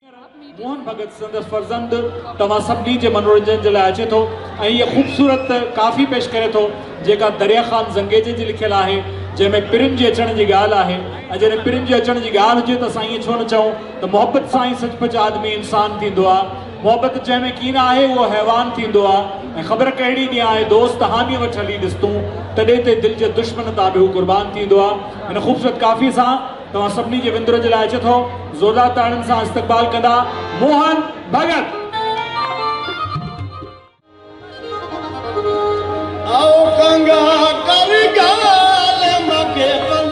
मोहन भगत संदस फर्जंद तवा सभी जे मनोरंजन जे लाइ अचे थो ऐं ये खूबसूरत काफ़ी पेश करे थो जेका दरिया खान ज़ंगेजे जी लिखियल आहे जंहिंमें पिरियुनि जे अचण जी ॻाल्हि आहे ऐं जॾहिं पिरियुनि जे अचण जी ॻाल्हि हुजे त असां ईअं छो न चऊं त मोहबत सां ई सचमुच आदमी इंसान थींदो आहे। मोहबत जंहिंमें कीन आहे उहो हैवान थींदो आहे ऐं ख़बर कहिड़ी ॾींहुं आहे दोस्त हामीअ वटि हली ॾिस तूं तॾहिं ते दिलि जे दुश्मन तां बि हू क़ुर्बान थींदो आहे। हिन ख़ूबसूरत काफ़ी सां तव्हां सभिनी जे विंदुर जे लाइ अचे थो ज़ोरदार ताड़ियुनि सां इस्तक़बाल कंदा मोहन भगत। आओ गंगा कर गाल मके बंद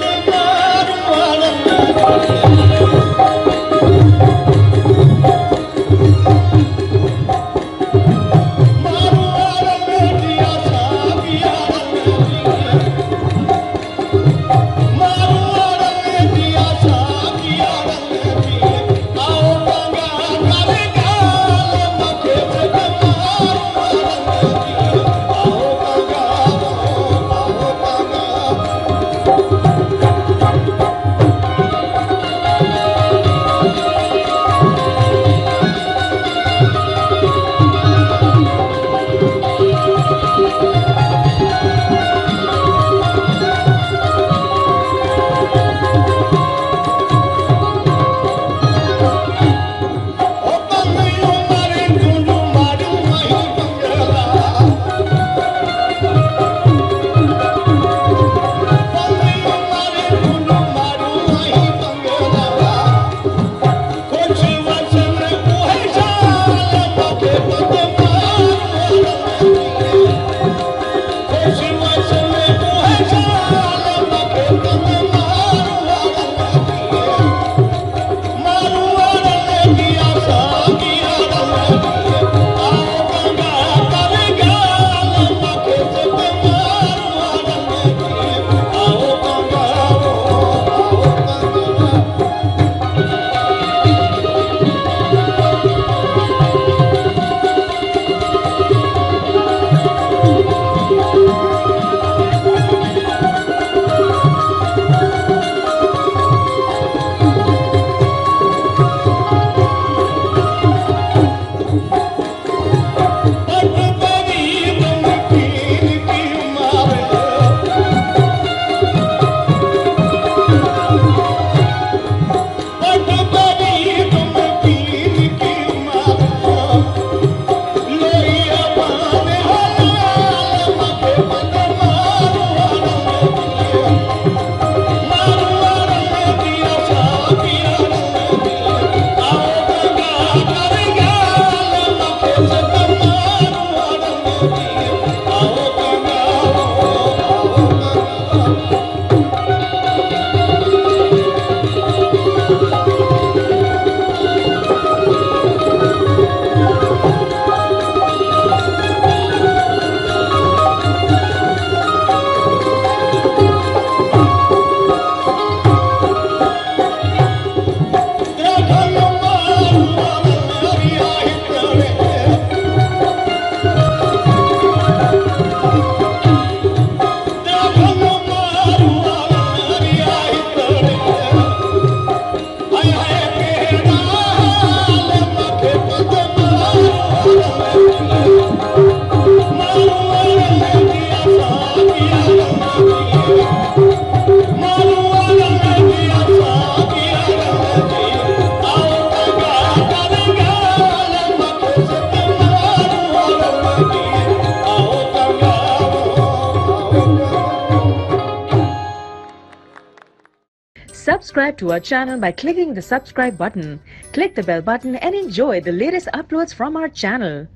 Subscribe to our channel by clicking the subscribe button. Click the bell button and enjoy the latest uploads from our channel.